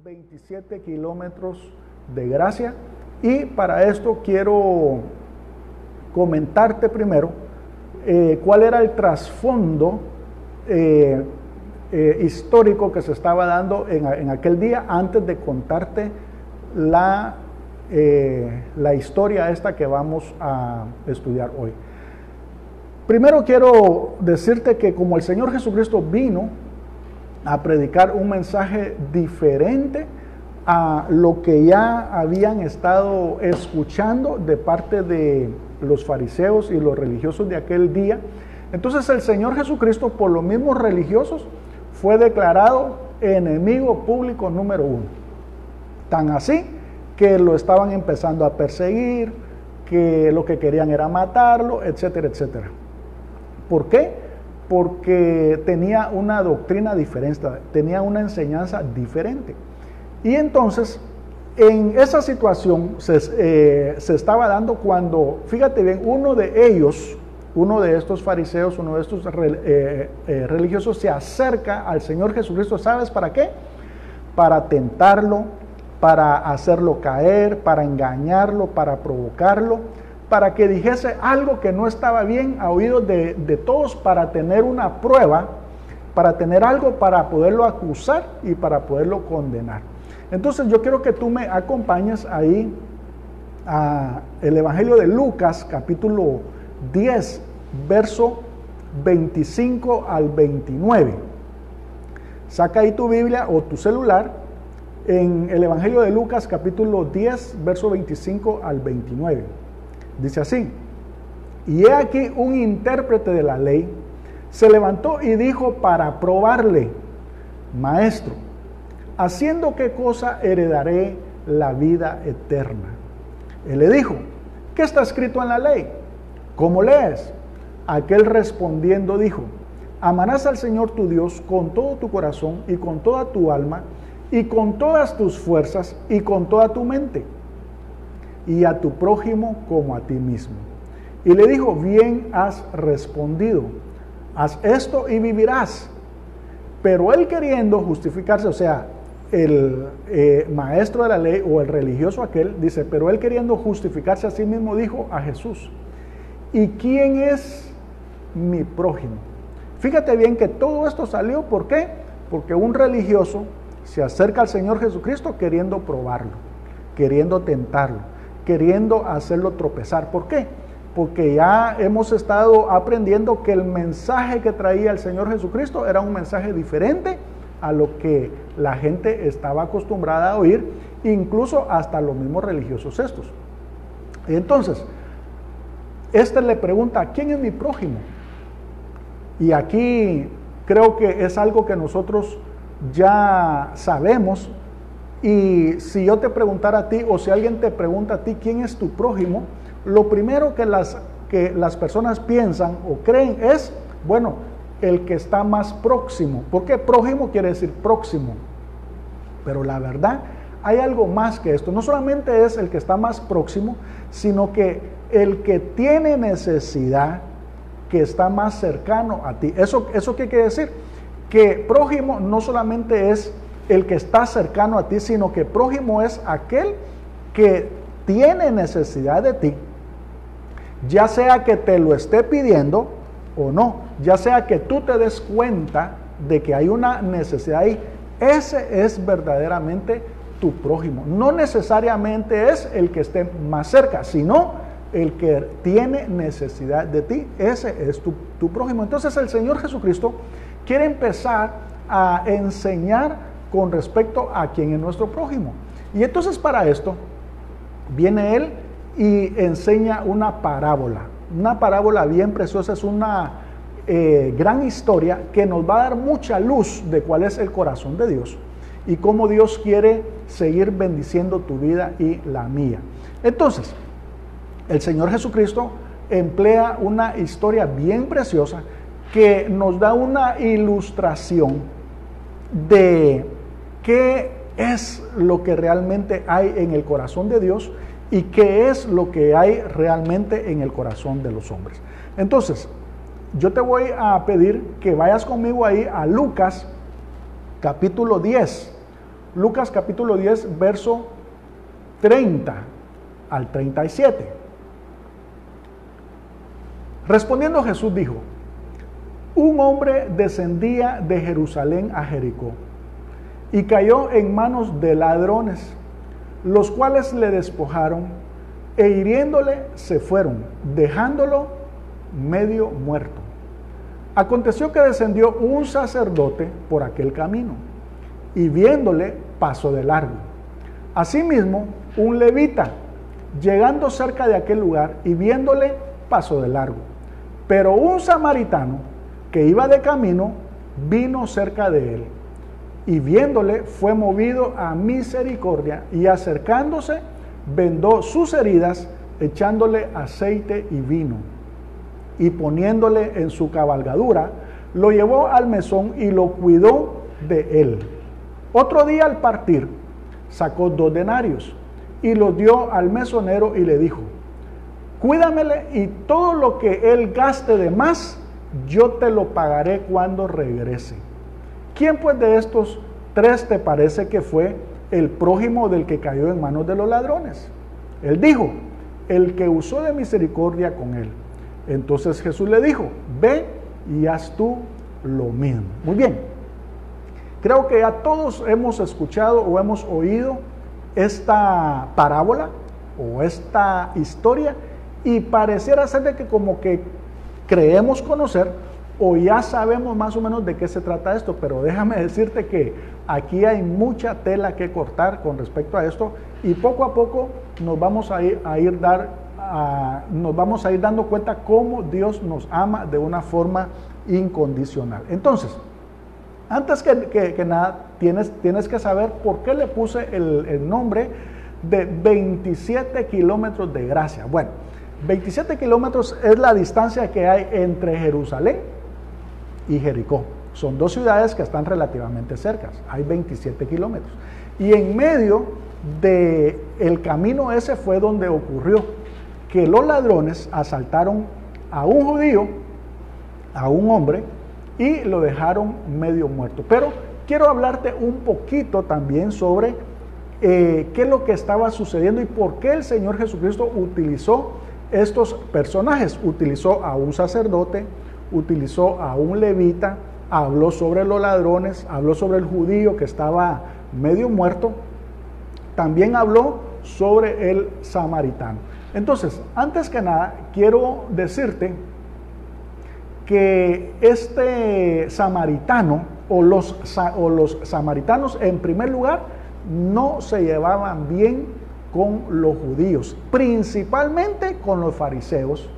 27 kilómetros de gracia, y para esto quiero comentarte primero cuál era el trasfondo histórico que se estaba dando en aquel día, antes de contarte la historia esta que vamos a estudiar hoy. Primero quiero decirte que como el Señor Jesucristo vino a predicar un mensaje diferente a lo que ya habían estado escuchando de parte de los fariseos y los religiosos de aquel día, entonces el Señor Jesucristo, por los mismos religiosos, fue declarado enemigo público número 1. Tan así que lo estaban empezando a perseguir, que lo que querían era matarlo, etcétera, etcétera. ¿Por qué? Porque tenía una doctrina diferente, tenía una enseñanza diferente. Y entonces, en esa situación se estaba dando cuando, fíjate bien, uno de estos fariseos, uno de estos religiosos se acerca al Señor Jesucristo. ¿Sabes para qué? Para tentarlo, para hacerlo caer, para engañarlo, para provocarlo, para que dijese algo que no estaba bien a oídos de todos, para tener una prueba, para tener algo para poderlo acusar y para poderlo condenar. Entonces yo quiero que tú me acompañes ahí a el Evangelio de Lucas, capítulo 10, verso 25 al 29. Saca ahí tu Biblia o tu celular en el Evangelio de Lucas, capítulo 10, verso 25 al 29. Dice así: y he aquí un intérprete de la ley se levantó y dijo para probarle: Maestro, ¿haciendo qué cosa heredaré la vida eterna? Él le dijo: ¿qué está escrito en la ley? ¿Cómo lees? Aquel respondiendo dijo: amarás al Señor tu Dios con todo tu corazón y con toda tu alma y con todas tus fuerzas y con toda tu mente, y a tu prójimo como a ti mismo. Y le dijo: bien has respondido, haz esto y vivirás. Pero él, queriendo justificarse, o sea, el maestro de la ley o el religioso aquel, dice, pero él, queriendo justificarse a sí mismo, dijo a Jesús: ¿y quién es mi prójimo? Fíjate bien que todo esto salió, ¿por qué? Porque un religioso se acerca al Señor Jesucristo queriendo probarlo, queriendo tentarlo, queriendo hacerlo tropezar. ¿Por qué? Porque ya hemos estado aprendiendo que el mensaje que traía el Señor Jesucristo era un mensaje diferente a lo que la gente estaba acostumbrada a oír, incluso hasta los mismos religiosos estos. Entonces, este le pregunta: ¿quién es mi prójimo? Y aquí creo que es algo que nosotros ya sabemos. Y si yo te preguntara a ti, o si alguien te pregunta a ti quién es tu prójimo, lo primero que las personas piensan o creen es, bueno, el que está más próximo. Porque prójimo quiere decir próximo. Pero la verdad, hay algo más que esto. No solamente es el que está más próximo, sino que el que tiene necesidad, que está más cercano a ti. ¿Eso qué quiere decir? Que prójimo no solamente es el que está cercano a ti, sino que prójimo es aquel que tiene necesidad de ti, ya sea que te lo esté pidiendo o no, ya sea que tú te des cuenta de que hay una necesidad ahí. Ese es verdaderamente tu prójimo. No necesariamente es el que esté más cerca, sino el que tiene necesidad de ti. Ese es tu prójimo. Entonces el Señor Jesucristo quiere empezar a enseñar con respecto a quién es nuestro prójimo. Y entonces para esto viene Él y enseña una parábola bien preciosa. Es una gran historia que nos va a dar mucha luz de cuál es el corazón de Dios y cómo Dios quiere seguir bendiciendo tu vida y la mía. Entonces, el Señor Jesucristo emplea una historia bien preciosa que nos da una ilustración de qué es lo que realmente hay en el corazón de Dios y qué es lo que hay realmente en el corazón de los hombres. Entonces, yo te voy a pedir que vayas conmigo ahí a Lucas capítulo 10, Lucas capítulo 10, verso 30 al 37. Respondiendo Jesús dijo: un hombre descendía de Jerusalén a Jericó y cayó en manos de ladrones, los cuales le despojaron e hiriéndole se fueron, dejándolo medio muerto. Aconteció que descendió un sacerdote por aquel camino y viéndole pasó de largo. Asimismo, un levita, llegando cerca de aquel lugar y viéndole pasó de largo. Pero un samaritano que iba de camino vino cerca de él y viéndole fue movido a misericordia y acercándose vendó sus heridas echándole aceite y vino y poniéndole en su cabalgadura lo llevó al mesón y lo cuidó de él. Otro día al partir sacó 2 denarios y los dio al mesonero y le dijo: cuídamele y todo lo que él gaste de más yo te lo pagaré cuando regrese. ¿Quién pues de estos 3 te parece que fue el prójimo del que cayó en manos de los ladrones? Él dijo: el que usó de misericordia con él. Entonces Jesús le dijo: ve y haz tú lo mismo. Muy bien, creo que ya todos hemos escuchado o hemos oído esta parábola o esta historia y pareciera ser de que como que creemos conocer o ya sabemos más o menos de qué se trata esto, pero déjame decirte que aquí hay mucha tela que cortar con respecto a esto y poco a poco nos vamos a ir dando cuenta cómo Dios nos ama de una forma incondicional. Entonces, antes que nada, tienes que saber por qué le puse el nombre de 27 kilómetros de gracia. Bueno, 27 kilómetros es la distancia que hay entre Jerusalén y Jericó. Son 2 ciudades que están relativamente cercas. Hay 27 kilómetros. Y en medio del camino ese fue donde ocurrió que los ladrones asaltaron a un judío, a un hombre, y lo dejaron medio muerto. Pero quiero hablarte un poquito también sobre qué es lo que estaba sucediendo y por qué el Señor Jesucristo utilizó estos personajes. Utilizó a un sacerdote, utilizó a un levita, habló sobre los ladrones, habló sobre el judío que estaba medio muerto, también habló sobre el samaritano. Entonces, antes que nada, quiero decirte que este samaritano o los samaritanos, en primer lugar, no se llevaban bien con los judíos, principalmente con los fariseos,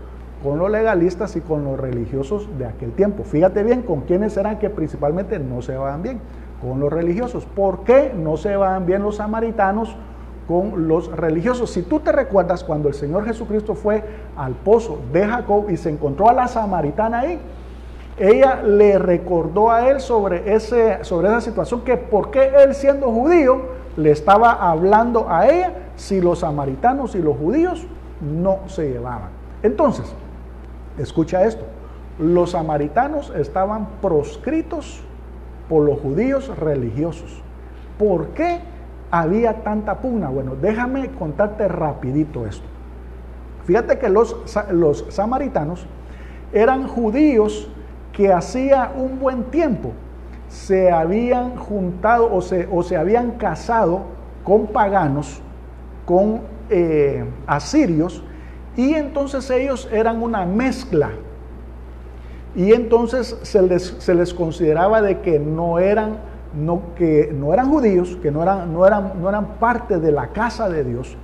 con los legalistas y con los religiosos de aquel tiempo. Fíjate bien con quiénes eran que principalmente no se llevaban bien, con los religiosos. ¿Por qué no se llevaban bien los samaritanos con los religiosos? Si tú te recuerdas, cuando el Señor Jesucristo fue al pozo de Jacob y se encontró a la samaritana ahí, ella le recordó a él sobre esa situación, que por qué él, siendo judío, le estaba hablando a ella si los samaritanos y los judíos no se llevaban. Entonces, escucha esto: los samaritanos estaban proscritos por los judíos religiosos. ¿Por qué había tanta pugna? Bueno, déjame contarte rapidito esto. Fíjate que los samaritanos eran judíos que hacía un buen tiempo se habían juntado o se habían casado con paganos, con asirios, y entonces ellos eran una mezcla, y entonces se les consideraba de que no eran judíos, que no eran parte de la casa de Dios.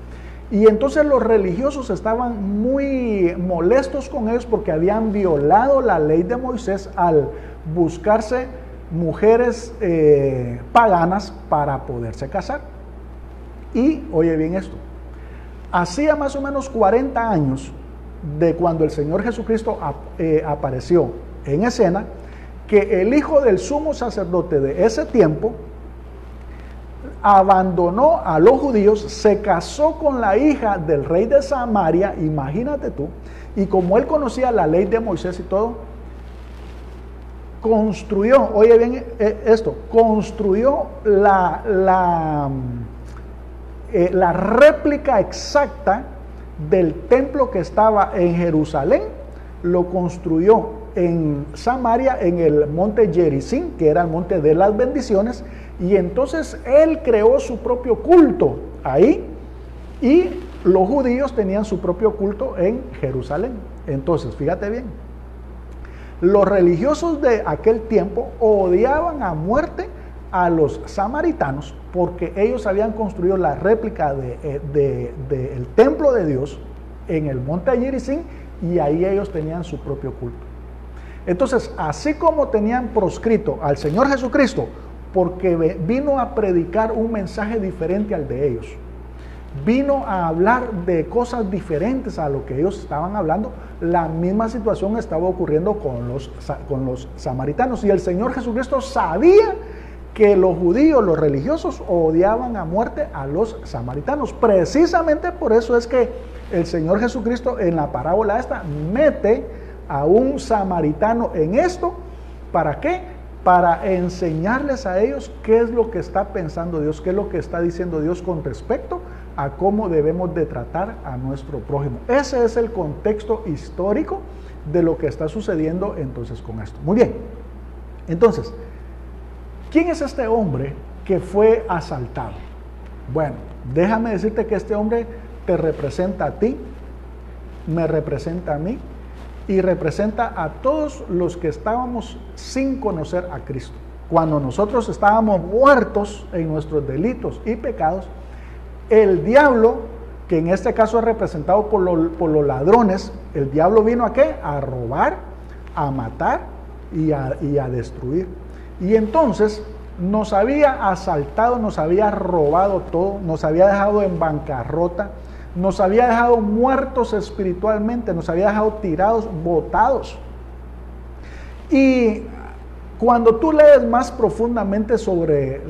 Y entonces los religiosos estaban muy molestos con ellos porque habían violado la ley de Moisés al buscarse mujeres paganas para poderse casar. Y oye bien esto: hacía más o menos 40 años de cuando el Señor Jesucristo apareció en escena, que el hijo del sumo sacerdote de ese tiempo abandonó a los judíos, se casó con la hija del rey de Samaria, imagínate tú, y como él conocía la ley de Moisés y todo, construyó, oye bien esto, construyó la réplica exacta del templo que estaba en Jerusalén, lo construyó en Samaria, en el monte Gerizim, que era el monte de las bendiciones, y entonces él creó su propio culto ahí, y los judíos tenían su propio culto en Jerusalén. Entonces, fíjate bien, los religiosos de aquel tiempo odiaban a muerte a los samaritanos porque ellos habían construido la réplica del templo de Dios en el monte Gerizim, y ahí ellos tenían su propio culto. Entonces, así como tenían proscrito al Señor Jesucristo porque vino a predicar un mensaje diferente al de ellos, vino a hablar de cosas diferentes a lo que ellos estaban hablando, la misma situación estaba ocurriendo con los samaritanos, y el Señor Jesucristo sabía que los judíos, los religiosos, odiaban a muerte a los samaritanos. Precisamente por eso es que el Señor Jesucristo en la parábola esta mete a un samaritano en esto. ¿Para qué? Para enseñarles a ellos qué es lo que está pensando Dios, qué es lo que está diciendo Dios con respecto a cómo debemos de tratar a nuestro prójimo. Ese es el contexto histórico de lo que está sucediendo entonces con esto. Muy bien, entonces, ¿quién es este hombre que fue asaltado? Bueno, déjame decirte que este hombre te representa a ti, me representa a mí, y representa a todos los que estábamos sin conocer a Cristo. Cuando nosotros estábamos muertos en nuestros delitos y pecados, el diablo, que en este caso es representado por los ladrones, el diablo vino ¿a qué? A robar, a matar y a destruir. Y entonces nos había asaltado, nos había robado todo, nos había dejado en bancarrota, nos había dejado muertos espiritualmente, nos había dejado tirados, botados. Y cuando tú lees más profundamente sobre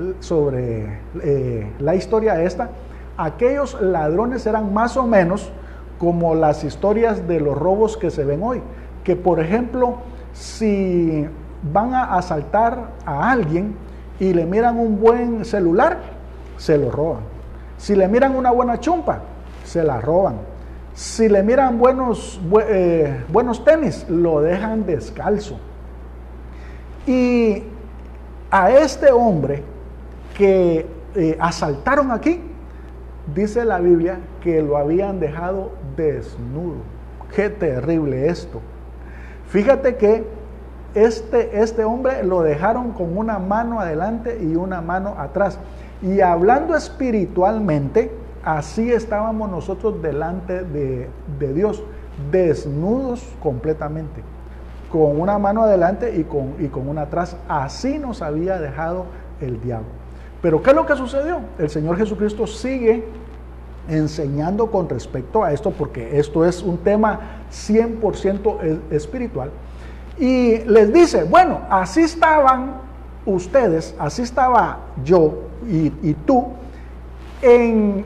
la historia esta, aquellos ladrones eran más o menos como las historias de los robos que se ven hoy. Que por ejemplo, si van a asaltar a alguien y le miran un buen celular, se lo roban. Si le miran una buena chumpa, se la roban. Si le miran buenos tenis, lo dejan descalzo. Y a este hombre que asaltaron aquí, dice la Biblia que lo habían dejado desnudo. Qué terrible esto. Fíjate que este hombre lo dejaron con una mano adelante y una mano atrás. Y hablando espiritualmente, así estábamos nosotros delante de Dios, desnudos completamente, con una mano adelante y con una atrás. Así nos había dejado el diablo. Pero ¿qué es lo que sucedió? El Señor Jesucristo sigue enseñando con respecto a esto, porque esto es un tema 100% espiritual. Y les dice, bueno, así estaban ustedes, así estaba yo y tú en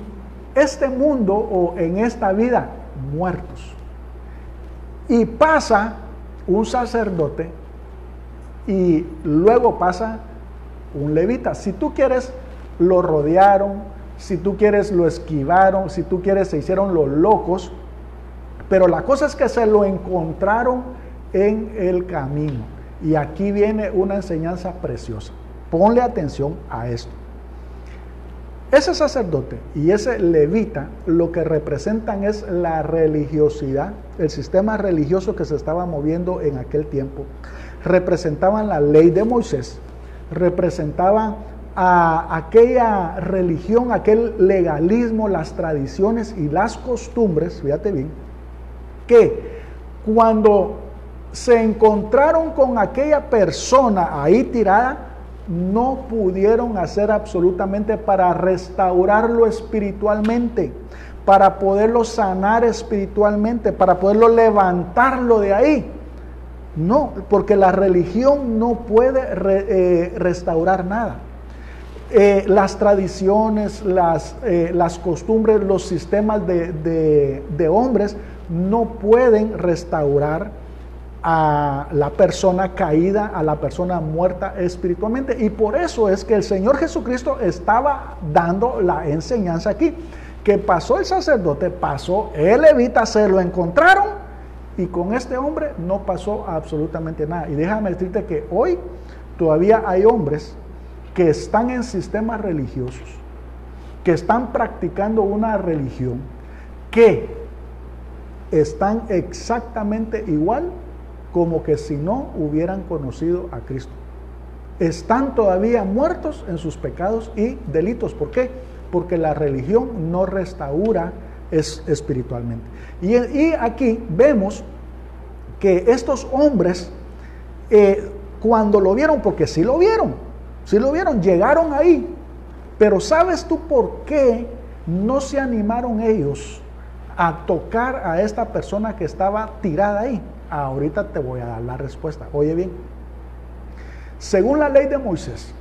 este mundo o en esta vida muertos. Y pasa un sacerdote y luego pasa un levita. Si tú quieres, lo rodearon, si tú quieres, lo esquivaron, si tú quieres, se hicieron los locos, pero la cosa es que se lo encontraron en el camino. Y aquí viene una enseñanza preciosa. Ponle atención a esto. Ese sacerdote y ese levita lo que representan es la religiosidad, el sistema religioso que se estaba moviendo en aquel tiempo. Representaban la ley de Moisés, representaban a aquella religión, aquel legalismo, las tradiciones y las costumbres, fíjate bien, que cuando se encontraron con aquella persona ahí tirada, no pudieron hacer absolutamente para restaurarlo espiritualmente, para poderlo sanar espiritualmente, para poderlo levantarlo de ahí. No, porque la religión no puede restaurar nada. Las tradiciones, las costumbres, los sistemas de hombres no pueden restaurar a la persona caída, a la persona muerta espiritualmente. Y por eso es que el Señor Jesucristo estaba dando la enseñanza aquí. Que pasó el sacerdote, pasó el levita, se lo encontraron y con este hombre no pasó absolutamente nada. Y déjame decirte que hoy todavía hay hombres que están en sistemas religiosos, que están practicando una religión, que están exactamente igual como que si no hubieran conocido a Cristo. Están todavía muertos en sus pecados y delitos. ¿Por qué? Porque la religión no restaura espiritualmente. Y aquí vemos que estos hombres, cuando lo vieron, porque sí lo vieron, llegaron ahí, pero ¿sabes tú por qué no se animaron ellos a tocar a esta persona que estaba tirada ahí? Ahorita te voy a dar la respuesta. Oye bien, según la ley de Moisés,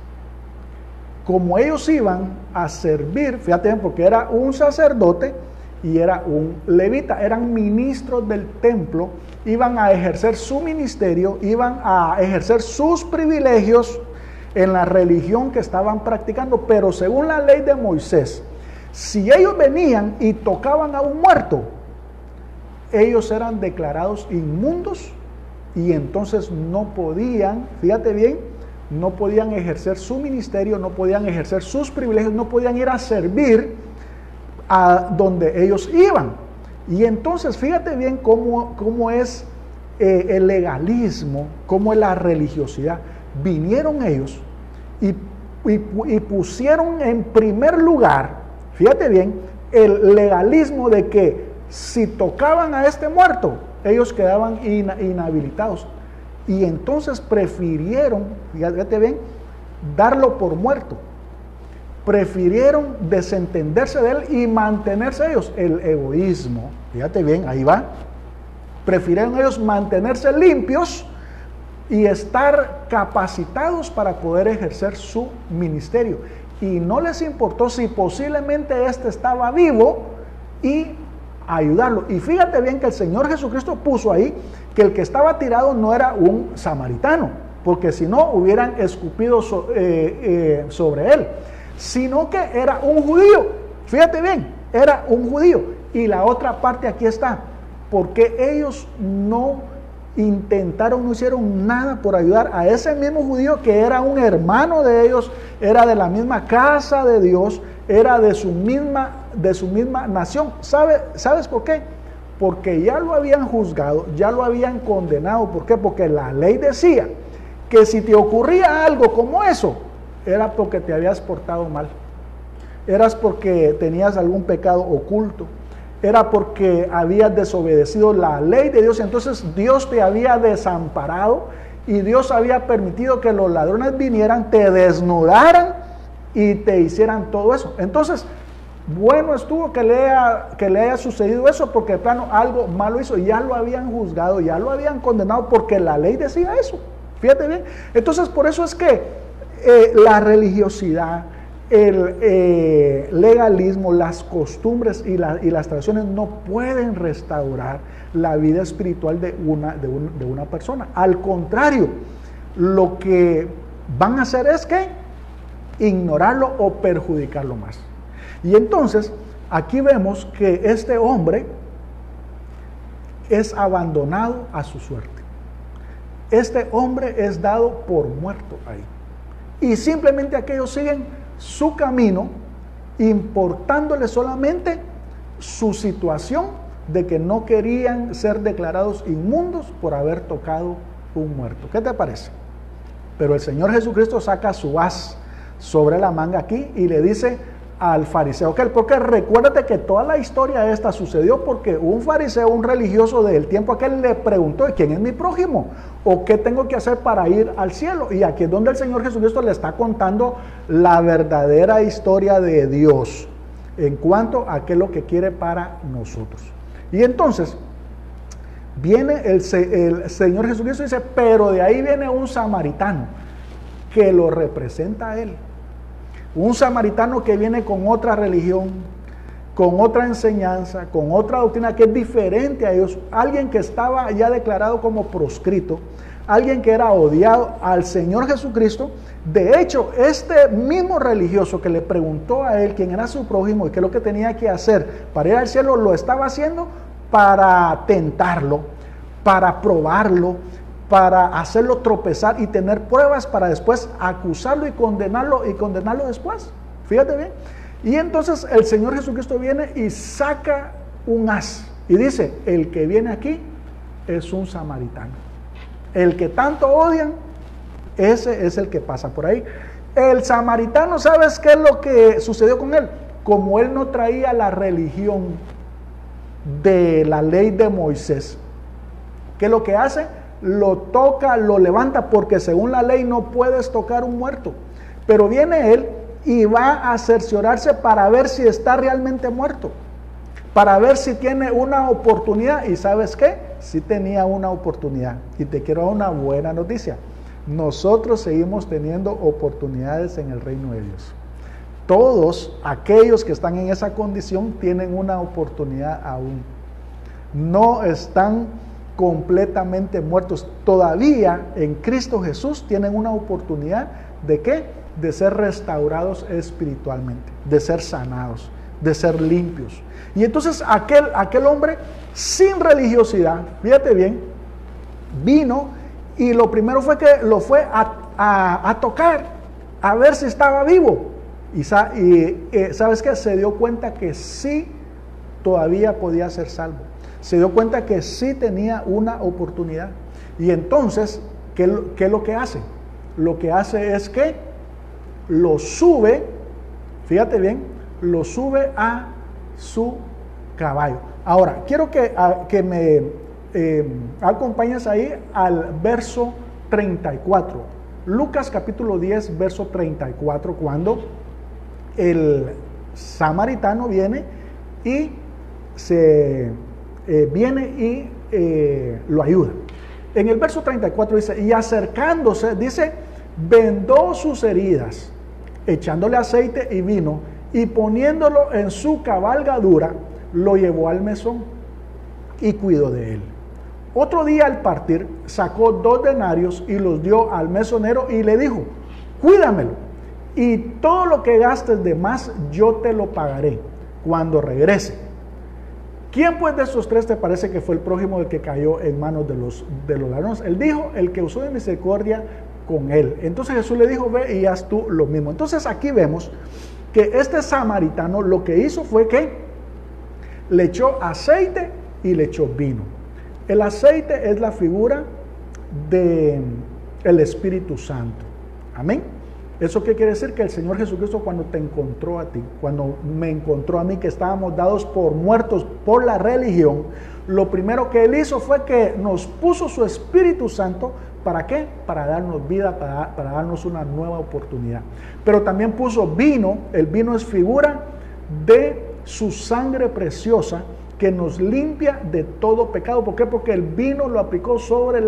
como ellos iban a servir, fíjate bien, porque era un sacerdote y era un levita, eran ministros del templo, iban a ejercer su ministerio, iban a ejercer sus privilegios en la religión que estaban practicando, pero según la ley de Moisés, si ellos venían y tocaban a un muerto, ellos eran declarados inmundos y entonces no podían, fíjate bien, no podían ejercer su ministerio, no podían ejercer sus privilegios, no podían ir a servir a donde ellos iban. Y entonces fíjate bien cómo es el legalismo, cómo es la religiosidad. Vinieron ellos y pusieron en primer lugar, fíjate bien, el legalismo de que si tocaban a este muerto, ellos quedaban inhabilitados. Y entonces prefirieron, fíjate bien, darlo por muerto. Prefirieron desentenderse de él y mantenerse ellos. El egoísmo, fíjate bien, ahí va. Prefirieron ellos mantenerse limpios y estar capacitados para poder ejercer su ministerio. Y no les importó si posiblemente este estaba vivo y ayudarlo. Y fíjate bien que el Señor Jesucristo puso ahí que el que estaba tirado no era un samaritano, porque si no hubieran escupido sobre él, sino que era un judío. Fíjate bien, era un judío. Y la otra parte aquí está, porque ellos no intentaron, no hicieron nada por ayudar a ese mismo judío que era un hermano de ellos, era de la misma casa de Dios, era de su misma nación. ¿Sabes por qué? Porque ya lo habían juzgado, ya lo habían condenado. ¿Por qué? Porque la ley decía que si te ocurría algo como eso, era porque te habías portado mal, eras porque tenías algún pecado oculto, era porque habías desobedecido la ley de Dios. Entonces Dios te había desamparado y Dios había permitido que los ladrones vinieran, te desnudaran y te hicieran todo eso. Entonces, bueno estuvo que le haya sucedido eso, porque de plano algo malo hizo, y ya lo habían juzgado, ya lo habían condenado, porque la ley decía eso. Fíjate bien. Entonces, por eso es que la religiosidad, el legalismo, las costumbres y las tradiciones no pueden restaurar la vida espiritual de una persona. Al contrario, lo que van a hacer es que ignorarlo o perjudicarlo más. Y entonces, aquí vemos que este hombre es abandonado a su suerte. Este hombre es dado por muerto ahí. Y simplemente aquellos siguen su camino, importándole solamente su situación de que no querían ser declarados inmundos por haber tocado un muerto. ¿Qué te parece? Pero el Señor Jesucristo saca su as sobre la manga aquí y le dice al fariseo que porque recuérdate que toda la historia esta sucedió porque un fariseo, un religioso del tiempo aquel le preguntó: ¿quién es mi prójimo? ¿O qué tengo que hacer para ir al cielo? Y aquí es donde el Señor Jesucristo le está contando la verdadera historia de Dios en cuanto a qué es lo que quiere para nosotros. Y entonces viene el Señor Jesucristo y dice: pero de ahí viene un samaritano que lo representa a él. Un samaritano que viene con otra religión, con otra enseñanza, con otra doctrina que es diferente a ellos, alguien que estaba ya declarado como proscrito, alguien que era odiado al Señor Jesucristo. De hecho, este mismo religioso que le preguntó a él quién era su prójimo y qué es lo que tenía que hacer para ir al cielo, lo estaba haciendo para tentarlo, para probarlo, para hacerlo tropezar y tener pruebas para después acusarlo y condenarlo después. Fíjate bien. Y entonces el Señor Jesucristo viene y saca un as y dice, el que viene aquí es un samaritano. El que tanto odian, ese es el que pasa por ahí. El samaritano, ¿sabes qué es lo que sucedió con él? Como él no traía la religión de la ley de Moisés, ¿qué es lo que hace? Lo toca, lo levanta, porque según la ley no puedes tocar un muerto. Pero viene él y va a cerciorarse para ver si está realmente muerto, para ver si tiene una oportunidad. ¿Y sabes qué? Sí tenía una oportunidad. Y te quiero dar una buena noticia. Nosotros seguimos teniendo oportunidades en el reino de Dios. Todos aquellos que están en esa condición tienen una oportunidad aún. No están completamente muertos. Todavía en Cristo Jesús tienen una oportunidad ¿de qué? De ser restaurados espiritualmente, de ser sanados, de ser limpios. Y entonces aquel hombre sin religiosidad, fíjate bien, vino y lo primero fue que lo fue a tocar, a ver si estaba vivo. Y ¿sabes qué? Se dio cuenta que sí todavía podía ser salvo. Se dio cuenta que sí tenía una oportunidad. Y entonces, ¿qué es lo que hace? Lo que hace es que lo sube, fíjate bien, lo sube a su caballo. Ahora, quiero que me acompañes ahí al verso 34. Lucas capítulo 10, verso 34, cuando el samaritano viene y lo ayuda. En el verso 34 dice, y acercándose, dice, vendó sus heridas, echándole aceite y vino, y poniéndolo en su cabalgadura, lo llevó al mesón y cuidó de él. Otro día al partir, sacó 2 denarios y los dio al mesonero y le dijo, cuídamelo, y todo lo que gastes de más, yo te lo pagaré cuando regrese. ¿Quién pues de estos 3 te parece que fue el prójimo del que cayó en manos de los ladrones? Él dijo, el que usó de misericordia con él. Entonces Jesús le dijo, ve y haz tú lo mismo. Entonces aquí vemos que este samaritano lo que hizo fue que le echó aceite y le echó vino. El aceite es la figura del Espíritu Santo. Amén. ¿Eso qué quiere decir? Que el Señor Jesucristo, cuando te encontró a ti, cuando me encontró a mí, que estábamos dados por muertos por la religión, lo primero que Él hizo fue que nos puso su Espíritu Santo. ¿Para qué? Para darnos vida, para darnos una nueva oportunidad. Pero también puso vino. El vino es figura de su sangre preciosa que nos limpia de todo pecado. ¿Por qué? Porque el vino lo aplicó sobre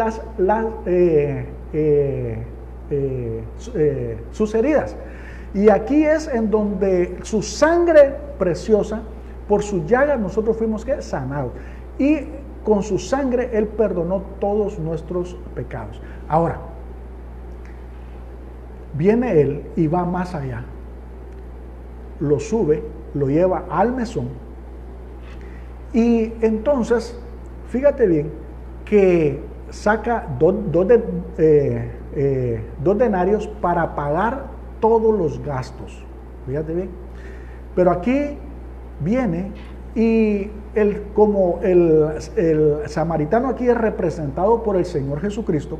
sus heridas. Y aquí es en donde su sangre preciosa, por sus llagas nosotros fuimos ¿qué? Sanados. Y con su sangre Él perdonó todos nuestros pecados. Ahora, viene Él y va más allá. Lo sube, lo lleva al mesón. Y entonces, fíjate bien, que saca dos denarios para pagar todos los gastos. Fíjate bien. Pero aquí viene y como el samaritano aquí es representado por el Señor Jesucristo,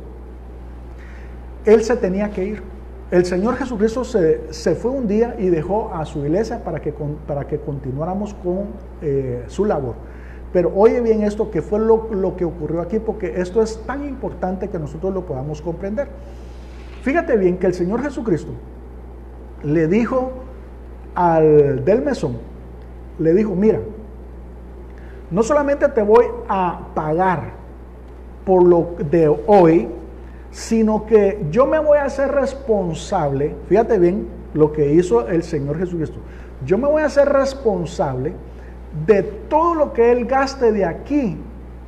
él se tenía que ir. El Señor Jesucristo se fue un día y dejó a su iglesia para que continuáramos con su labor. Pero oye bien esto, que fue lo que ocurrió aquí, porque esto es tan importante que nosotros lo podamos comprender. Fíjate bien que el Señor Jesucristo le dijo al del mesón, le dijo, mira, no solamente te voy a pagar por lo de hoy, sino que yo me voy a hacer responsable. Fíjate bien lo que hizo el Señor Jesucristo. Yo me voy a hacer responsable de todo lo que él gaste de aquí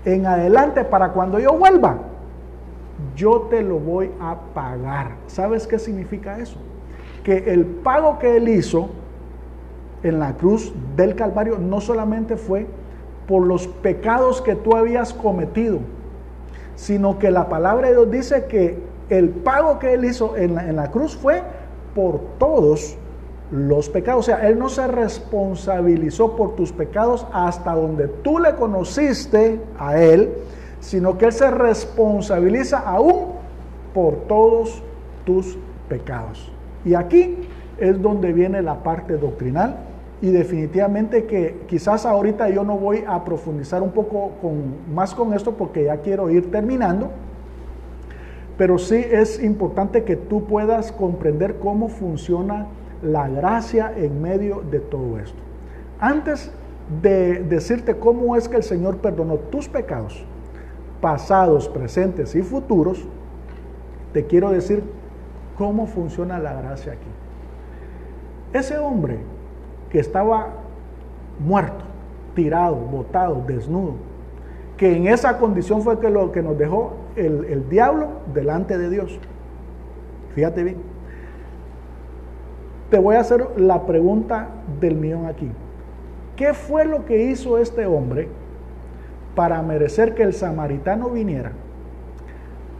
en adelante para cuando yo vuelva, yo te lo voy a pagar. ¿Sabes qué significa eso? Que el pago que él hizo en la cruz del Calvario no solamente fue por los pecados que tú habías cometido, sino que la palabra de Dios dice que el pago que él hizo en la cruz fue por todos los pecados. O sea, él no se responsabilizó por tus pecados hasta donde tú le conociste a él, sino que él se responsabiliza aún por todos tus pecados. Y aquí es donde viene la parte doctrinal, y definitivamente que quizás ahorita yo no voy a profundizar un poco más con esto porque ya quiero ir terminando, pero sí es importante que tú puedas comprender cómo funciona la gracia en medio de todo esto. Antes de decirte cómo es que el Señor perdonó tus pecados, pasados, presentes y futuros, te quiero decir cómo funciona la gracia aquí. Ese hombre que estaba muerto, tirado, botado, desnudo, que en esa condición fue que lo que nos dejó el diablo delante de Dios. Fíjate bien. Te voy a hacer la pregunta del millón aquí. ¿Qué fue lo que hizo este hombre para merecer que el samaritano viniera,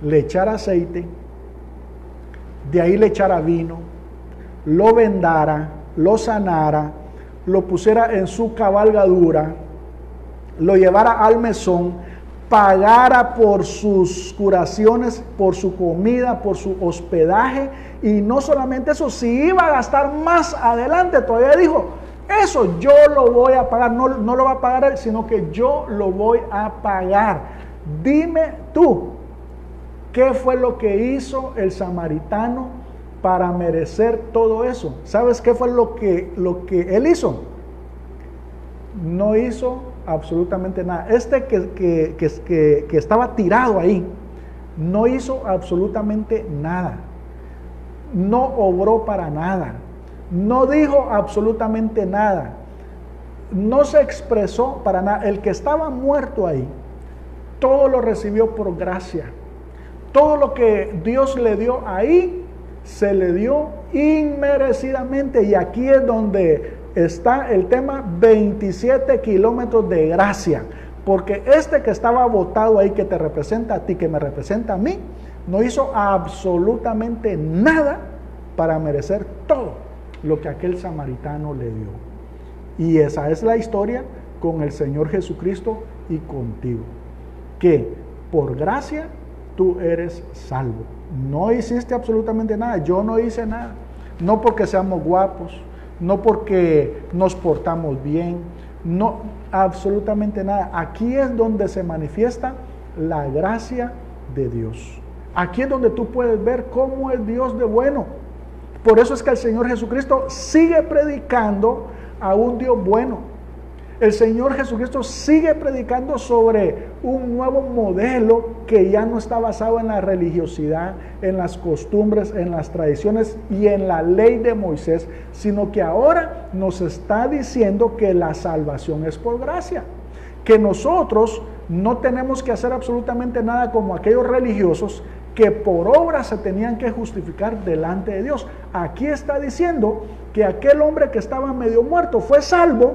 le echara aceite, de ahí le echara vino, lo vendara, lo sanara, lo pusiera en su cabalgadura, lo llevara al mesón, pagara por sus curaciones, por su comida, por su hospedaje, y no solamente eso, si iba a gastar más adelante, todavía dijo, eso yo lo voy a pagar, no lo va a pagar él, sino que yo lo voy a pagar. Dime tú, ¿qué fue lo que hizo el samaritano para merecer todo eso? ¿Sabes qué fue lo que él hizo? No hizo absolutamente nada. Que estaba tirado ahí, no hizo absolutamente nada. No obró para nada. No dijo absolutamente nada. No se expresó para nada. El que estaba muerto ahí, todo lo recibió por gracia. Todo lo que Dios le dio ahí, se le dio inmerecidamente. Y aquí es donde está el tema: 27 kilómetros de gracia. Porque este que estaba botado ahí, que te representa a ti, que me representa a mí, no hizo absolutamente nada para merecer todo lo que aquel samaritano le dio. Y esa es la historia con el Señor Jesucristo y contigo, que por gracia tú eres salvo. No hiciste absolutamente nada. Yo no hice nada. No porque seamos guapos, no porque nos portamos bien, no, absolutamente nada. Aquí es donde se manifiesta la gracia de Dios. Aquí es donde tú puedes ver cómo es Dios de bueno. Por eso es que el Señor Jesucristo sigue predicando a un Dios bueno. El Señor Jesucristo sigue predicando sobre un nuevo modelo que ya no está basado en la religiosidad, en las costumbres, en las tradiciones y en la ley de Moisés, sino que ahora nos está diciendo que la salvación es por gracia, que nosotros no tenemos que hacer absolutamente nada como aquellos religiosos que por obra se tenían que justificar delante de Dios. Aquí está diciendo que aquel hombre que estaba medio muerto fue salvo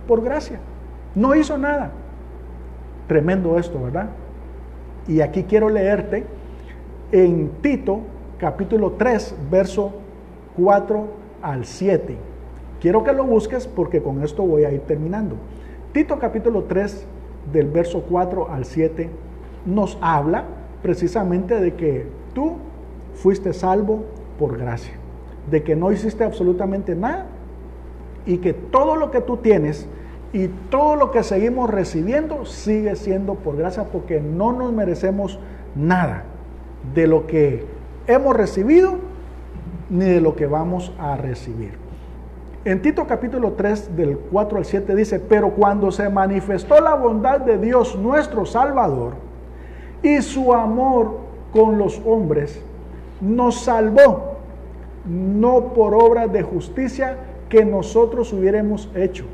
por gracia, no hizo nada. Tremendo esto, ¿verdad? Y aquí quiero leerte en Tito capítulo 3, verso 4 al 7. Quiero que lo busques porque con esto voy a ir terminando. Tito capítulo 3, del verso 4 al 7, nos habla precisamente de que tú fuiste salvo por gracia, de que no hiciste absolutamente nada y que todo lo que tú tienes y todo lo que seguimos recibiendo sigue siendo por gracia, porque no nos merecemos nada de lo que hemos recibido ni de lo que vamos a recibir. En Tito capítulo 3 del 4 al 7 dice: pero cuando se manifestó la bondad de Dios nuestro Salvador y su amor con los hombres, nos salvó, no por obras de justicia que nosotros hubiéramos hecho,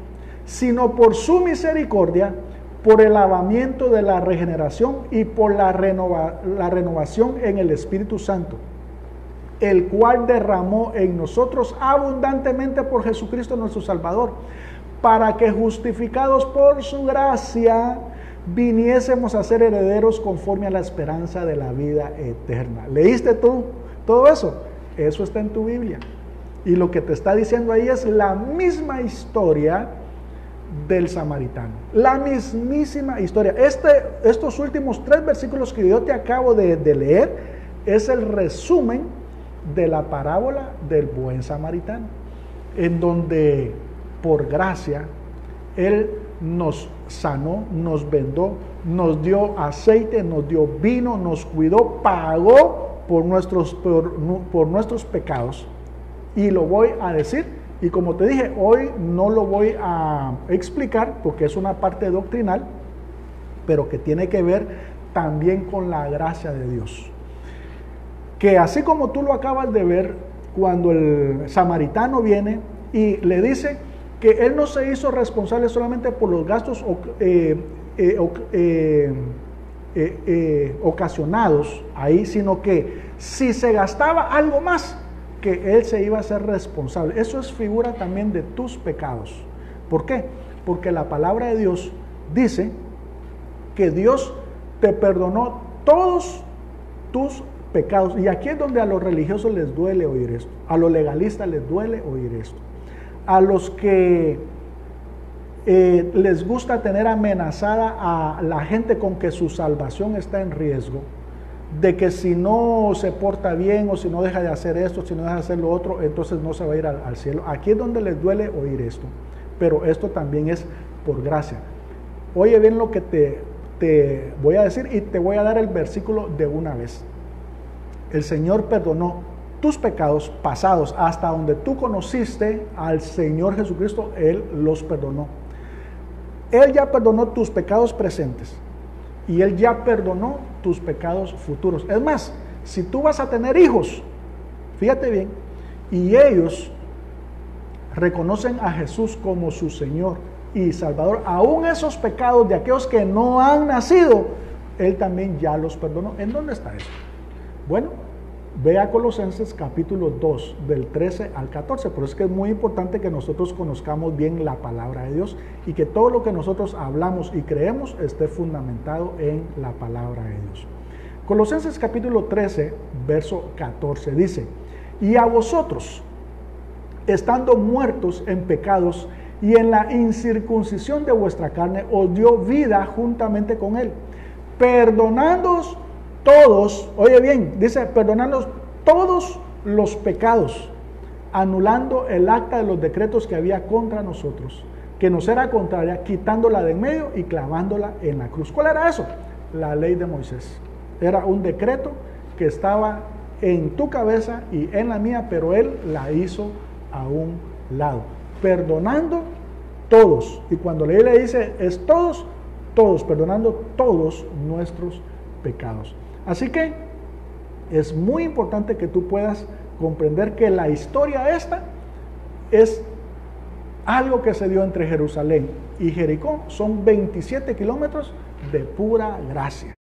sino por su misericordia, por el lavamiento de la regeneración y por la renovación en el Espíritu Santo, el cual derramó en nosotros abundantemente por Jesucristo nuestro Salvador, para que justificados por su gracia viniésemos a ser herederos conforme a la esperanza de la vida eterna. ¿Leíste tú todo eso? Eso está en tu Biblia. Y lo que te está diciendo ahí es la misma historia del samaritano. La mismísima historia. Estos últimos 3 versículos que yo te acabo de leer es el resumen de la parábola del buen samaritano, en donde por gracia Él nos sanó, nos vendó, nos dio aceite, nos dio vino, nos cuidó, pagó por nuestros pecados. Y lo voy a decir, y como te dije, hoy no lo voy a explicar porque es una parte doctrinal, pero que tiene que ver también con la gracia de Dios. Que así como tú lo acabas de ver, cuando el samaritano viene y le dice que él no se hizo responsable solamente por los gastos ocasionados ahí, sino que si se gastaba algo más, que él se iba a ser responsable. Eso es figura también de tus pecados. ¿Por qué? Porque la palabra de Dios dice que Dios te perdonó todos tus pecados. Y aquí es donde a los religiosos les duele oír esto, a los legalistas les duele oír esto, a los que les gusta tener amenazada a la gente con que su salvación está en riesgo, de que si no se porta bien o si no deja de hacer esto, si no deja de hacer lo otro, entonces no se va a ir al cielo. Aquí es donde les duele oír esto, pero esto también es por gracia. Oye bien lo que te voy a decir y te voy a dar el versículo de una vez. El Señor perdonó tus pecados pasados hasta donde tú conociste al Señor Jesucristo. Él los perdonó. Él ya perdonó tus pecados presentes y Él ya perdonó tus pecados futuros. Es más, si tú vas a tener hijos, fíjate bien, y ellos reconocen a Jesús como su Señor y Salvador, aún esos pecados de aquellos que no han nacido, Él también ya los perdonó. ¿En dónde está eso? Bueno, ve a Colosenses capítulo 2, del 13 al 14. Por eso es que es muy importante que nosotros conozcamos bien la palabra de Dios y que todo lo que nosotros hablamos y creemos esté fundamentado en la palabra de Dios. Colosenses capítulo 13, verso 14 dice: y a vosotros, estando muertos en pecados y en la incircuncisión de vuestra carne, os dio vida juntamente con Él, perdonándoos todos, oye bien, dice, perdonándoos todos los pecados, anulando el acta de los decretos que había contra nosotros, que nos era contraria, quitándola de en medio y clavándola en la cruz. ¿Cuál era eso? La ley de Moisés. Era un decreto que estaba en tu cabeza y en la mía, pero Él la hizo a un lado, perdonando todos. Y cuando la ley le dice es todos, todos, perdonando todos nuestros pecados. Así que es muy importante que tú puedas comprender que la historia esta es algo que se dio entre Jerusalén y Jericó. Son 27 kilómetros de pura gracia.